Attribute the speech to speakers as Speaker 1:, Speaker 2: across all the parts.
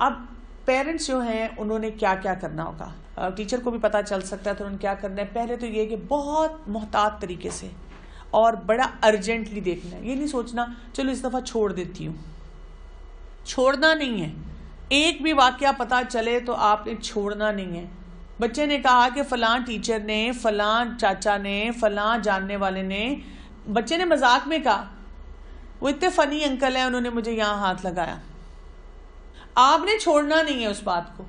Speaker 1: اب پیرنٹس جو ہیں انہوں نے کیا کیا کرنا ہوگا, ٹیچر کو بھی پتا چل سکتا ہے تو انہوں نے کیا کرنا ہے. پہلے تو یہ کہ بہت محتاط طریقے سے اور بڑا ارجنٹلی دیکھنا ہے. یہ نہیں سوچنا چلو اس دفعہ چھوڑ دیتی ہوں, چھوڑنا نہیں ہے. ایک بھی واقعہ پتا چلے تو آپ نے چھوڑنا نہیں ہے. بچے نے کہا کہ فلاں ٹیچر نے, فلاں چاچا نے, فلاں جاننے والے نے, بچے نے مذاق میں کہا, وہ اتنے فنی انکل ہیں انہوں نے مجھے یہاں ہاتھ لگایا. آپ نے چھوڑنا نہیں ہے اس بات کو.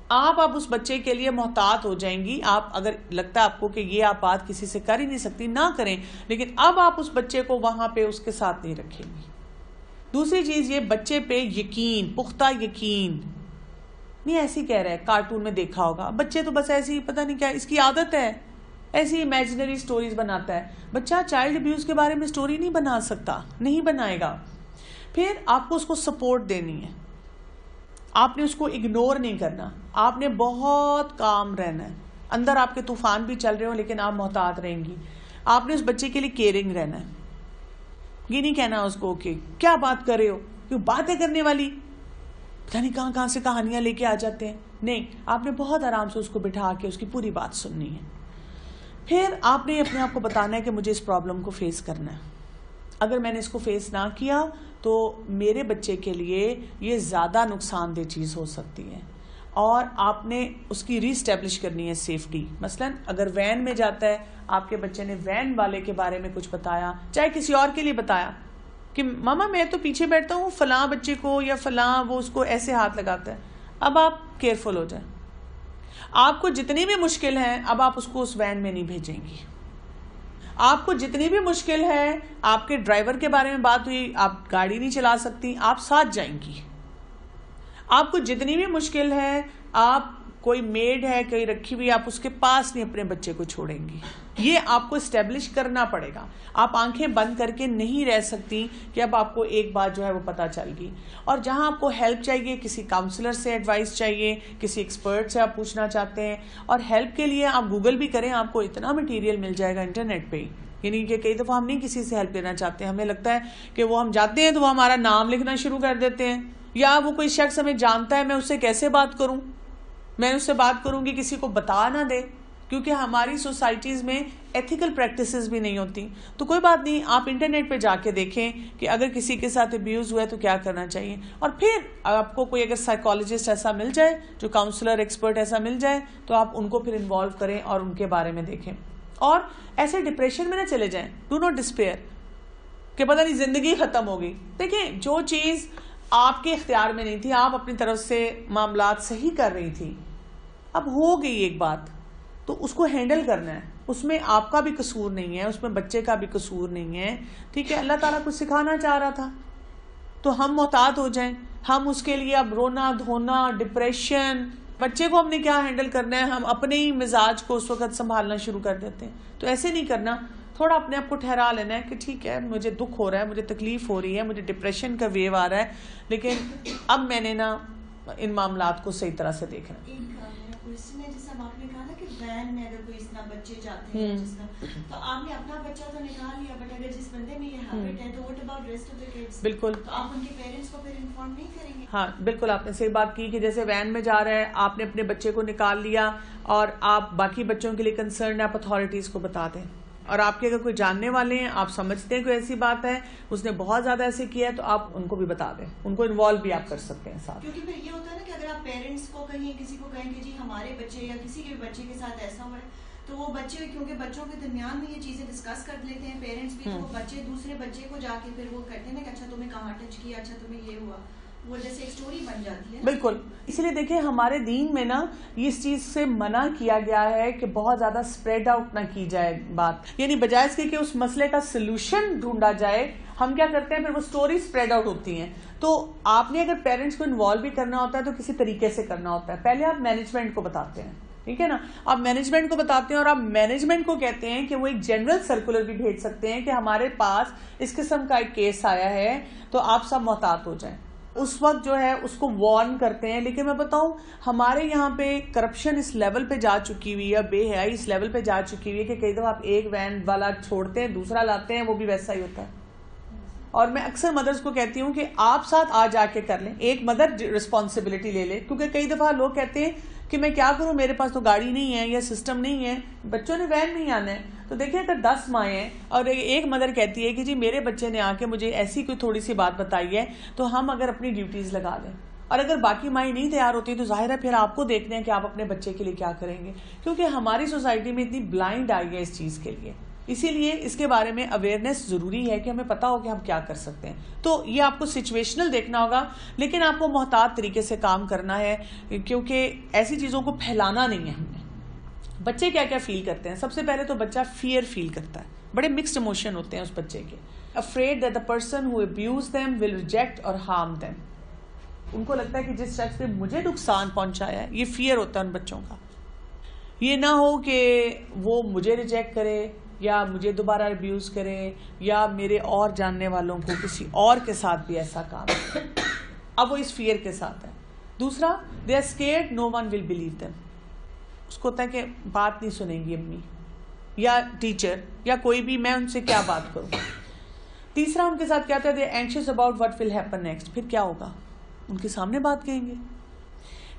Speaker 1: آپ اس بچے کے لیے محتاط ہو جائیں گی. آپ اگر لگتا ہے آپ کو کہ یہ آپ بات کسی سے کر ہی نہیں سکتی, نہ کریں, لیکن اب آپ اس بچے کو وہاں پہ اس کے ساتھ نہیں رکھیں گی. دوسری چیز یہ, بچے پہ یقین, پختہ یقین نہیں. ایسی کہہ رہے ہیں کارٹون میں دیکھا ہوگا, بچے تو بس ایسی پتہ نہیں کیا اس کی عادت ہے, ایسی امیجنری سٹوریز بناتا ہے. بچہ چائلڈ ابیوز کے بارے میں سٹوری نہیں بنا سکتا, نہیں بنائے گا. پھر آپ کو اس کو سپورٹ دینی ہے, آپ نے اس کو اگنور نہیں کرنا. آپ نے بہت کام رہنا ہے. اندر آپ کے طوفان بھی چل رہے ہوں لیکن آپ محتاط رہیں گی. آپ نے اس بچے کے لیے کیئرنگ رہنا ہے. یہ نہیں کہنا اس کو کہ کیا بات کر رہے ہو, کیوں باتیں کرنے والی پتہ نہیں کہاں سے کہانیاں لے کے آ جاتے ہیں. نہیں, آپ نے بہت آرام سے اس کو بٹھا کے اس کی پوری بات سننی ہے. پھر آپ نے اپنے آپ کو بتانا ہے کہ مجھے اس پرابلم کو فیس کرنا ہے. اگر میں نے اس کو فیس نہ کیا تو میرے بچے کے لیے یہ زیادہ نقصان دہ چیز ہو سکتی ہے. اور آپ نے اس کی ری اسٹیبلش کرنی ہے سیفٹی. مثلا اگر وین میں جاتا ہے, آپ کے بچے نے وین والے کے بارے میں کچھ بتایا, چاہے کسی اور کے لیے بتایا کہ ماما میں تو پیچھے بیٹھتا ہوں, فلاں بچے کو یا فلاں وہ اس کو ایسے ہاتھ لگاتا ہے. اب آپ کیئرفل ہو جائیں. آپ کو جتنی بھی مشکل ہے اب آپ اس کو اس وین میں نہیں بھیجیں گی. آپ کو جتنی بھی مشکل ہے, آپ کے ڈرائیور کے بارے میں بات ہوئی, آپ گاڑی نہیں چلا سکتی, آپ ساتھ جائیں گی. آپ کو جتنی بھی مشکل ہے, آپ کوئی میڈ ہے کوئی رکھی ہوئی, آپ اس کے پاس نہیں اپنے بچے کو چھوڑیں گی. یہ آپ کو اسٹیبلش کرنا پڑے گا. آپ آنکھیں بند کر کے نہیں رہ سکتی کہ اب آپ کو ایک بات جو ہے وہ پتہ چل گئی. اور جہاں آپ کو ہیلپ چاہیے, کسی کاؤنسلر سے ایڈوائس چاہیے, کسی ایکسپرٹ سے آپ پوچھنا چاہتے ہیں, اور ہیلپ کے لیے آپ گوگل بھی کریں, آپ کو اتنا مٹیریل مل جائے گا انٹرنیٹ پہ. یعنی کہ کئی دفعہ ہم نہیں کسی سے ہیلپ لینا چاہتے, ہمیں لگتا ہے کہ وہ ہم جاتے ہیں تو وہ ہمارا نام لکھنا شروع کر دیتے ہیں, یا وہ کوئی شخص ہمیں جانتا ہے, میں اس سے کیسے بات کروں, میں اس سے بات کروں گی کسی کو بتا نہ دے, کیونکہ ہماری سوسائٹیز میں ایتھیکل پریکٹسز بھی نہیں ہوتی. تو کوئی بات نہیں, آپ انٹرنیٹ پہ جا کے دیکھیں کہ اگر کسی کے ساتھ ابیوز ہوا ہے تو کیا کرنا چاہیے. اور پھر آپ کو کوئی اگر سائیکالوجسٹ ایسا مل جائے, جو کاؤنسلر ایکسپرٹ ایسا مل جائے, تو آپ ان کو پھر انوالو کریں اور ان کے بارے میں دیکھیں. اور ایسے ڈپریشن میں نہ چلے جائیں. ڈو ناٹ ڈسپیئر کہ پتہ نہیں زندگی ختم ہو گئی. دیکھیں, جو چیز آپ کے اختیار میں نہیں تھی, آپ اپنی طرف سے معاملات صحیح کر رہی تھی, اب ہو گئی ایک بات, تو اس کو ہینڈل کرنا ہے. اس میں آپ کا بھی قصور نہیں ہے, اس میں بچے کا بھی قصور نہیں ہے. ٹھیک ہے, اللہ تعالیٰ کچھ سکھانا چاہ رہا تھا, تو ہم محتاط ہو جائیں. ہم اس کے لیے اب رونا دھونا, ڈپریشن, بچے کو ہم نے کیا ہینڈل کرنا ہے, ہم اپنے ہی مزاج کو اس وقت سنبھالنا شروع کر دیتے ہیں. تو ایسے نہیں کرنا. تھوڑا اپنے آپ کو ٹھہرا لینا ہے کہ ٹھیک ہے, مجھے دکھ ہو رہا ہے, مجھے تکلیف ہو رہی ہے, مجھے ڈپریشن کا ویو آ رہا ہے, لیکن اب میں نے نا ان معاملات کو صحیح طرح سے دیکھنا.
Speaker 2: جیسا آپ نے کہا نا کہ وین میں اگر کوئی اس طرح بچے جاتے ہیں جس طرح, تو آپ نے اپنا بچہ تو نکال لیا, بٹ اگر جس بندے میں یہ ہیبٹ ہے تو what about rest of the kids?
Speaker 1: بالکل,
Speaker 2: تو آپ ان کے پیرنٹس کو پھر انفارم نہیں کریں گے؟
Speaker 1: ہاں بالکل, آپ نے صحیح بات کی کہ جیسے وین میں جا رہا ہے, آپ نے اپنے بچے کو نکال لیا, اور آپ باقی بچوں کے لیے کنسرن, آپ اتھارٹیز کو بتا دیں. اور آپ کے اگر کوئی جاننے والے ہیں, آپ سمجھتے ہیں کوئی ایسی بات ہے, اس نے بہت زیادہ ایسے کیا ہے, تو آپ ان کو بھی بتا دیں, ان کو انوالو بھی آپ کر سکتے ہیں ساتھ.
Speaker 2: کیونکہ پھر یہ ہوتا ہے نا کہ اگر آپ پیرنٹس کو کہیں, کسی کو کہیں کہ جی ہمارے بچے یا کسی کے بھی بچے کے ساتھ ایسا ہوا ہے, تو وہ بچے, کیونکہ بچوں کے درمیان میں یہ چیزیں ڈسکس کر لیتے ہیں پیرنٹس بھی, تو وہ بچے دوسرے بچے کو جا کے پھر وہ کہتے ہیں نا کہ اچھا تمہیں کہاں ٹچ کیا, اچھا تمہیں یہ ہوا, وہ جیسے ایک سٹوری بن جاتی ہے.
Speaker 1: بالکل, اس لیے دیکھیں ہمارے دین میں نا اس چیز سے منع کیا گیا ہے کہ بہت زیادہ اسپریڈ آؤٹ نہ کی جائے بات. یعنی بجائے اس کے کہ اس مسئلے کا سلوشن ڈھونڈا جائے, ہم کیا کرتے ہیں, پھر وہ سٹوری اسپریڈ آؤٹ ہوتی ہیں. تو آپ نے اگر پیرنٹس کو انوالو بھی کرنا ہوتا ہے تو کسی طریقے سے کرنا ہوتا ہے. پہلے آپ مینجمنٹ کو بتاتے ہیں, ٹھیک ہے نا, آپ مینجمنٹ کو بتاتے ہیں, اور آپ مینجمنٹ کو کہتے ہیں کہ وہ ایک جنرل سرکولر بھی بھیج سکتے ہیں کہ ہمارے پاس اس قسم کا ایک کیس آیا ہے, تو آپ سب محتاط ہو جائیں. اس وقت جو ہے اس کو وارن کرتے ہیں. لیکن میں بتاؤں, ہمارے یہاں پہ کرپشن اس لیول پہ جا چکی ہوئی ہے, بے حیائی اس لیول پہ جا چکی ہوئی ہے کہ کئی دفعہ آپ ایک وین والا چھوڑتے ہیں, دوسرا لاتے ہیں, وہ بھی ویسا ہی ہوتا ہے. اور میں اکثر مدرس کو کہتی ہوں کہ آپ ساتھ آ جا کے کر لیں, ایک مدر رسپانسبلٹی لے لے, کیونکہ کئی دفعہ لوگ کہتے ہیں کہ میں کیا کروں, میرے پاس تو گاڑی نہیں ہے یا سسٹم نہیں ہے, بچوں نے وین نہیں آنا ہے. تو دیکھیں اگر 10 مائیں ہیں اور ایک مدر کہتی ہے کہ جی میرے بچے نے آ کے مجھے ایسی کوئی تھوڑی سی بات بتائی ہے, تو ہم اگر اپنی ڈیوٹیز لگا دیں, اور اگر باقی مائیں نہیں تیار ہوتی تو ظاہر ہے پھر آپ کو دیکھنا ہے کہ آپ اپنے بچے کے لیے کیا کریں گے, کیونکہ ہماری سوسائٹی میں اتنی بلائنڈ آئی ہے اس چیز کے لیے. اسی لیے اس کے بارے میں اویئرنیس ضروری ہے کہ ہمیں پتا ہو کہ ہم کیا کر سکتے ہیں. تو یہ آپ کو سچویشنل دیکھنا ہوگا, لیکن آپ کو محتاط طریقے سے کام کرنا ہے, کیونکہ ایسی چیزوں کو پھیلانا نہیں ہے ہم نے. بچے کیا کیا فیل کرتے ہیں؟ سب سے پہلے تو بچہ فیئر فیل کرتا ہے, بڑے مکسڈ ایموشن ہوتے ہیں اس بچے کے. Afraid that the person who abused them will reject or harm them. ان کو لگتا ہے کہ جس شخص نے مجھے نقصان پہنچایا ہے, یہ فیئر ہوتا ہے ان بچوں کا. یہ نہ ہو کہ وہ مجھے ریجیکٹ کرے یا مجھے دوبارہ ابیوز کرے یا میرے اور جاننے والوں کو کسی اور کے ساتھ بھی ایسا کام کرے. اب وہ اس فیئر کے ساتھ ہے. دوسرا, they are scared no one will believe them. اس کو ہوتا ہے کہ بات نہیں سنیں گی امی یا ٹیچر یا کوئی بھی, میں ان سے کیا بات کروں. تیسرا ان کے ساتھ کیا ہوتا ہے, they are anxious about what will happen next. پھر کیا ہوگا, ان کے سامنے بات کہیں گے.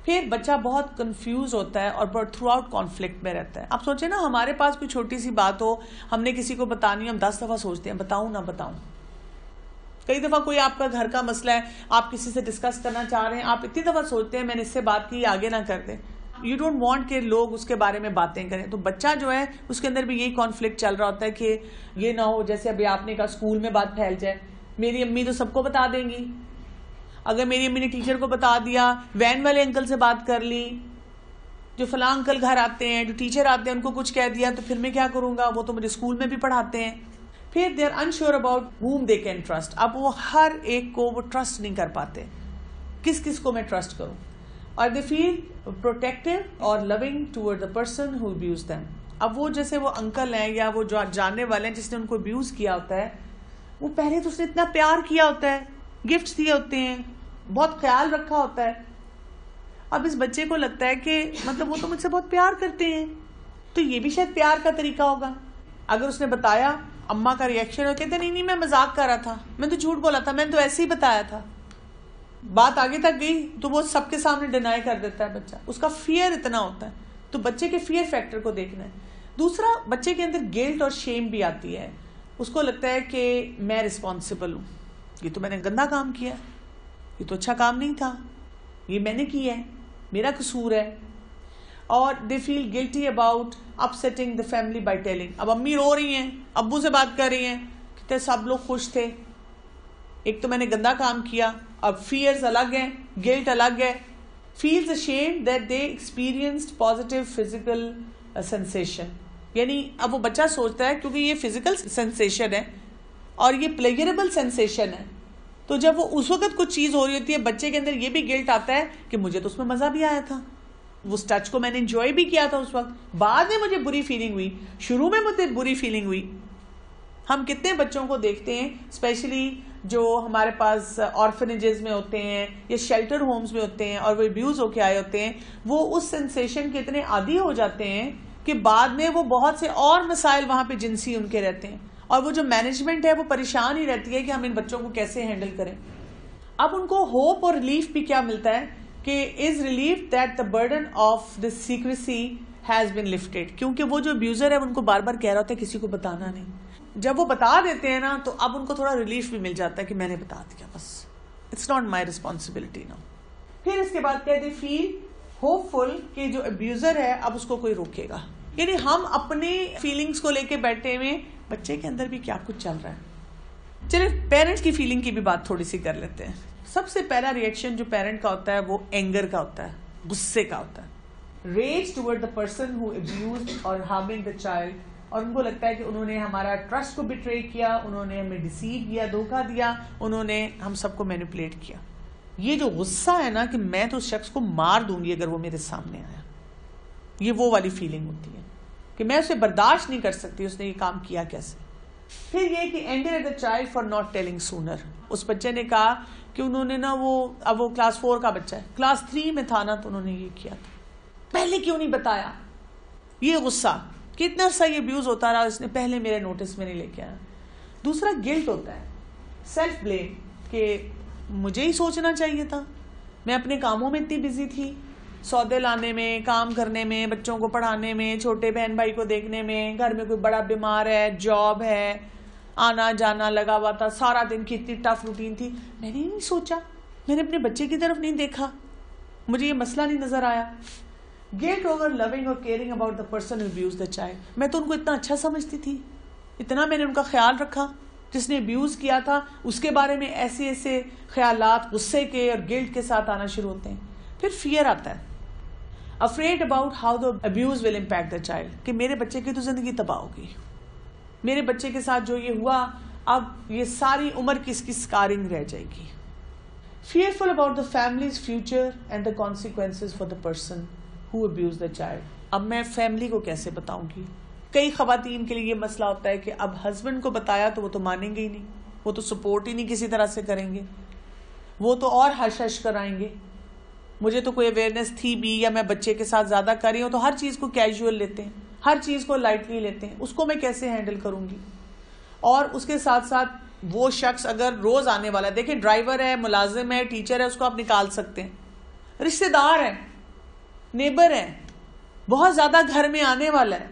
Speaker 1: پھر بچہ بہت کنفیوز ہوتا ہے اور تھرو آؤٹ کانفلکٹ میں رہتا ہے. آپ سوچیں نا, ہمارے پاس کوئی چھوٹی سی بات ہو, ہم نے کسی کو بتانی, ہم 10 دفعہ سوچتے ہیں بتاؤں نہ بتاؤں. کئی دفعہ کوئی آپ کا گھر کا مسئلہ ہے, آپ کسی سے ڈسکس کرنا چاہ رہے ہیں, آپ اتنی دفعہ سوچتے ہیں میں نے اس سے بات کی, آگے نہ کر دیں. یو ڈونٹ وانٹ کہ لوگ اس کے بارے میں باتیں کریں. تو بچہ جو ہے اس کے اندر بھی یہی کانفلکٹ چل رہا ہوتا ہے کہ یہ نہ ہو جیسے ابھی آپ نے کہا اسکول میں بات پھیل جائے, میری امی تو سب کو بتا دیں گی, اگر میری امی نے ٹیچر کو بتا دیا, وین والے انکل سے بات کر لی, جو فلاں انکل گھر آتے ہیں, جو ٹیچر آتے ہیں ان کو کچھ کہہ دیا, تو پھر میں کیا کروں گا, وہ تو مجھے اسکول میں بھی پڑھاتے ہیں. پھر they are unsure about whom they can trust. اب وہ ہر ایک کو وہ ٹرسٹ نہیں کر پاتے, کس کس کو میں ٹرسٹ کروں. اور they feel protective or loving toward the person who abused them. اب وہ جیسے وہ انکل ہیں یا وہ جو جاننے والے ہیں جس نے ان کو ابیوز کیا ہوتا ہے, وہ پہلے تو اس نے اتنا پیار کیا ہوتا ہے, گفٹس دیے ہوتے ہیں, بہت خیال رکھا ہوتا ہے. اب اس بچے کو لگتا ہے کہ مطلب وہ تو مجھ سے بہت پیار کرتے ہیں, تو یہ بھی شاید پیار کا طریقہ ہوگا. اگر اس نے بتایا, اماں کا ریئیکشن ہو, کہتے نہیں میں مذاق کر رہا تھا, میں تو جھوٹ بولا تھا, میں نے تو ایسے ہی بتایا تھا. بات آگے تک گئی تو وہ سب کے سامنے ڈینائی کر دیتا ہے بچہ, اس کا فیئر اتنا ہوتا ہے. تو بچے کے فیئر فیکٹر کو دیکھنا ہے. دوسرا, بچے کے اندر گلٹ اور شیم بھی آتی ہے. اس کو لگتا ہے کہ میں رسپانسبل ہوں, یہ تو میں نے گندا کام کیا, یہ تو اچھا کام نہیں تھا, یہ میں نے کیا ہے, میرا قصور ہے. اور they feel guilty about upsetting the family by telling. اب امی رو رہی ہیں, ابو سے بات کر رہی ہیں, کہتے سب لوگ خوش تھے, ایک تو میں نے گندا کام کیا. اب فیئرز الگ ہیں, گلٹ الگ ہے. Feels ashamed that they experienced positive physical sensation. یعنی اب وہ بچہ سوچتا ہے کیونکہ یہ فزیکل سینسیشن ہے اور یہ پلیئربل سینسیشن ہے, تو جب وہ اس وقت کچھ چیز ہو رہی ہوتی ہے بچے کے اندر یہ بھی گلٹ آتا ہے کہ مجھے تو اس میں مزہ بھی آیا تھا, اس ٹچ کو میں نے انجوائے بھی کیا تھا اس وقت, بعد میں مجھے بری فیلنگ ہوئی, شروع میں مجھے بری فیلنگ ہوئی. ہم کتنے بچوں کو دیکھتے ہیں اسپیشلی جو ہمارے پاس آرفنیجز میں ہوتے ہیں یا شیلٹر ہومز میں ہوتے ہیں اور وہ ابیوز ہو کے آئے ہوتے ہیں, وہ اس سینسیشن کے اتنے عادی ہو جاتے ہیں کہ بعد میں وہ بہت سے اور مسائل وہاں پہ جنسی ان کے رہتے ہیں, اور وہ جو مینجمنٹ ہے وہ پریشان ہی رہتی ہے کہ ہم ان بچوں کو کیسے ہینڈل کریں. اب ان کو ہوپ اور ریلیف بھی کیا ملتا ہے کہ is relief that the burden of the secrecy has been lifted, کیونکہ وہ جو ابیوزر ہے ان کو بار بار کہہ رہا ہوتا ہے کسی کو بتانا نہیں. جب وہ بتا دیتے ہیں نا تو اب ان کو تھوڑا ریلیف بھی مل جاتا ہے کہ میں نے بتا دیا, بس اٹس ناٹ مائی ریسپانسبلٹی نا. پھر اس کے بعد کہتے فیل ہوپ فل کہ جو ابیوزر ہے اب اس کو کوئی روکے گا. یعنی ہم اپنی فیلنگز کو لے کے بیٹھے ہوئے, بچے کے اندر بھی کیا کچھ چل رہا ہے. چلے پیرنٹس کی فیلنگ کی بھی بات تھوڑی سی کر لیتے ہیں. سب سے پہلا ریئیکشن جو پیرنٹ کا ہوتا ہے وہ اینگر کا ہوتا ہے, غصے کا ہوتا ہے. Rage toward the person who abused اور ہارمنگ دا چائلڈ, اور ان کو لگتا ہے کہ انہوں نے ہمارا ٹرسٹ کو بٹرے کیا, انہوں نے ہمیں ڈیسیو کیا, دھوکہ دیا, انہوں نے ہم سب کو مینیپولیٹ کیا. یہ جو غصہ ہے نا کہ میں تو اس شخص کو مار دوں گی اگر وہ میرے سامنے آیا, یہ وہ والی فیلنگ ہوتی ہے کہ میں اسے برداشت نہیں کر سکتی اس نے یہ کام کیا کیسے. پھر یہ کہ anger at the child for not telling sooner. اس بچے نے کہا کہ انہوں نے نا اب وہ کلاس 4 کا بچہ ہے, کلاس 3 میں تھا نا تو انہوں نے یہ کیا تھا, پہلے کیوں نہیں بتایا. یہ غصہ کتنا سا یہ ابیوز ہوتا رہا, اس نے پہلے میرے نوٹس میں نہیں لے کے آیا. دوسرا گلٹ ہوتا ہے, سیلف بلیم کہ مجھے ہی سوچنا چاہیے تھا, میں اپنے کاموں میں اتنی بزی تھی, سودے لانے میں, کام کرنے میں, بچوں کو پڑھانے میں, چھوٹے بہن بھائی کو دیکھنے میں, گھر میں کوئی بڑا بیمار ہے, جاب ہے, آنا جانا لگا ہوا تھا, سارا دن کی اتنی ٹف روٹین تھی, میں نے ہی نہیں سوچا, میں نے اپنے بچے کی طرف نہیں دیکھا, مجھے یہ مسئلہ نہیں نظر آیا. گلٹ اوور لونگ اور caring about the person who abuse the child. میں تو ان کو اتنا اچھا سمجھتی تھی, اتنا میں نے ان کا خیال رکھا, جس نے ابیوز کیا تھا اس کے بارے میں ایسے ایسے خیالات غصے کے اور گلٹ کے ساتھ آنا شروع ہوتے ہیں. پھر فیئر آتا ہے, afraid about how the abuse will impact the child, کہ میرے بچے کی تو زندگی تباہ ہوگی, میرے بچے کے ساتھ جو یہ ہوا اب یہ ساری عمر کی اس کی اسکارنگ رہ جائے گی. Fearful about the families future and the consequences for the person who abuse the child. اب میں فیملی کو کیسے بتاؤں گی؟ کئی خواتین کے لیے یہ مسئلہ ہوتا ہے کہ اب ہسبینڈ کو بتایا تو وہ تو مانیں گے ہی نہیں, وہ تو سپورٹ ہی نہیں کسی طرح سے کریں گے, وہ تو اور ہش ہش کرائیں گے. مجھے تو کوئی اویئرنیس تھی بھی یا میں بچے کے ساتھ زیادہ کر رہی ہوں تو ہر چیز کو کیجول لیتے ہیں, ہر چیز کو لائٹلی لیتے ہیں, اس کو میں کیسے ہینڈل کروں گی؟ اور اس کے ساتھ ساتھ وہ شخص اگر روز آنے والا ہے, دیکھیں ڈرائیور ہے, ملازم ہے, ٹیچر ہے, اس کو آپ نکال سکتے ہیں, رشتے دار ہے, نیبر ہے, بہت زیادہ گھر میں آنے والا ہے,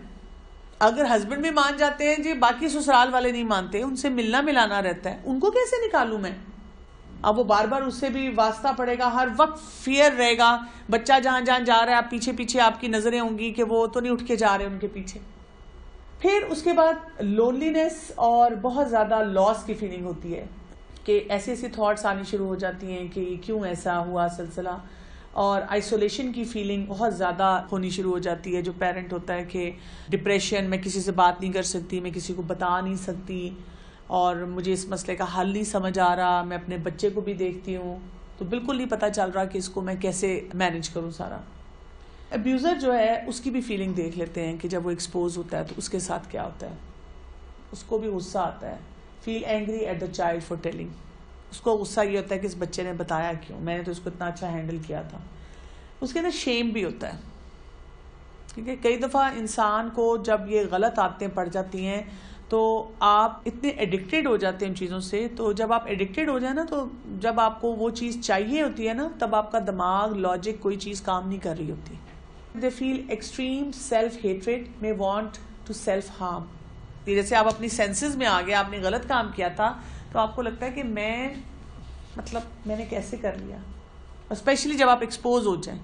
Speaker 1: اگر ہسبینڈ بھی مان جاتے ہیں جی, باقی سسرال والے نہیں مانتے, ان سے ملنا ملانا رہتا ہے, ان کو کیسے نکالوں میں؟ اب وہ بار بار اس سے بھی واسطہ پڑے گا, ہر وقت فیئر رہے گا, بچہ جہاں جہاں جا رہا ہے آپ پیچھے پیچھے آپ کی نظریں ہوں گی کہ وہ تو نہیں اٹھ کے جا رہے ان کے پیچھے. پھر اس کے بعد لونلینس اور بہت زیادہ لاس کی فیلنگ ہوتی ہے کہ ایسی ایسی تھاٹس آنی شروع ہو جاتی ہیں کہ کیوں ایسا ہوا سلسلہ, اور آئسولیشن کی فیلنگ بہت زیادہ ہونی شروع ہو جاتی ہے. جو پیرنٹ ہوتا ہے کہ ڈپریشن, میں کسی سے بات نہیں کر سکتی, میں کسی کو بتا نہیں سکتی, اور مجھے اس مسئلے کا حل نہیں سمجھ آ رہا, میں اپنے بچے کو بھی دیکھتی ہوں تو بالکل نہیں پتہ چل رہا کہ اس کو میں کیسے مینج کروں سارا. ابیوزر جو ہے اس کی بھی فیلنگ دیکھ لیتے ہیں کہ جب وہ ایکسپوز ہوتا ہے تو اس کے ساتھ کیا ہوتا ہے. اس کو بھی غصہ آتا ہے, feel angry at the child for telling. اس کو غصہ یہ ہوتا ہے کہ اس بچے نے بتایا کیوں, میں نے تو اس کو اتنا اچھا ہینڈل کیا تھا. اس کے اندر شیم بھی ہوتا ہے, کیونکہ کئی دفعہ انسان کو جب یہ غلط عادتیں پڑ جاتی ہیں تو آپ اتنے ایڈکٹیڈ ہو جاتے ہیں ان چیزوں سے, تو جب آپ ایڈکٹیڈ ہو جائیں نا, تو جب آپ کو وہ چیز چاہیے ہوتی ہے نا, تب آپ کا دماغ, لاجک, کوئی چیز کام نہیں کر رہی ہوتی. They feel extreme self hatred, may want to self harm. جیسے آپ اپنی سینسز میں آ گئے, آپ نے غلط کام کیا تھا تو آپ کو لگتا ہے کہ میں نے کیسے کر لیا, اسپیشلی جب آپ ایکسپوز ہو جائیں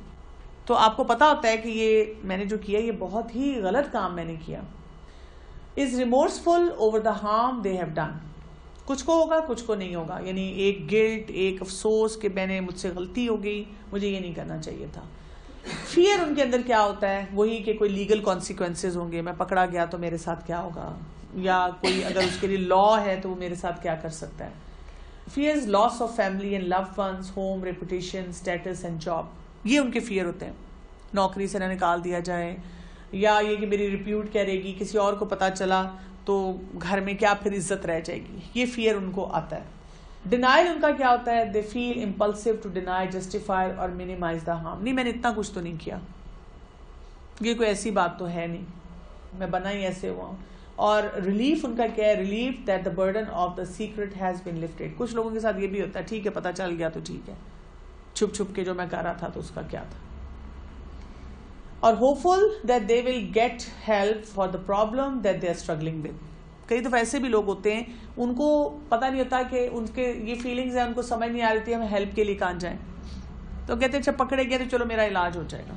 Speaker 1: تو آپ کو پتا ہوتا ہے کہ یہ میں نے جو کیا یہ بہت ہی غلط کام میں نے کیا. is remorseful over the harm they have done. کچھ کو ہوگا کچھ کو نہیں ہوگا, یعنی ایک گلٹ, ایک افسوس کہ مجھ سے غلطی ہو گئی, مجھے یہ نہیں کرنا چاہیے تھا. فیئر ان کے اندر کیا ہوتا ہے, وہی کہ کوئی لیگل کانسیکوینسز ہوں گے, میں پکڑا گیا تو میرے ساتھ کیا ہوگا, یا کوئی اگر اس کے لیے لا ہے تو وہ میرے ساتھ کیا کر سکتا ہے. Fears loss of family and loved ones, home, reputation, status and job. یہ ان کے فیئر ہوتے ہیں, نوکری سے نہ نکال دیا جائے, یا یہ کہ میری ریپیوٹ کیا رہے گی, کسی اور کو پتا چلا تو گھر میں کیا پھر عزت رہ جائے گی. یہ فیئر ان کو آتا ہے. ڈینائل ان کا کیا ہوتا ہے, دے فیل امپلسو ٹو ڈینائی, جسٹیفائی اور مینیمائز دا ہارم. نہیں, میں نے اتنا کچھ تو نہیں کیا, یہ کوئی ایسی بات تو ہے نہیں, میں بنا ہی ایسے ہوا ہوں. اور ریلیف ان کا کیا ہے, relief that the burden of the secret has been lifted. کچھ لوگوں کے ساتھ یہ بھی ہوتا ہے, ٹھیک ہے پتا چل گیا تو ٹھیک ہے, چھپ چھپ کے جو میں کر رہا تھا تو اس کا کیا تھا. اور hopeful that they will get help for the problem that they are struggling with. کئی دفعہ ایسے بھی لوگ ہوتے ہیں ان کو پتہ نہیں ہوتا کہ ان کے یہ فیلنگز ہیں, ان کو سمجھ نہیں آ رہی تھی ہمیں ہیلپ کے لیے کہاں جائیں, تو کہتے ہیں اچھا پکڑے گئے تو چلو میرا علاج ہو جائے گا.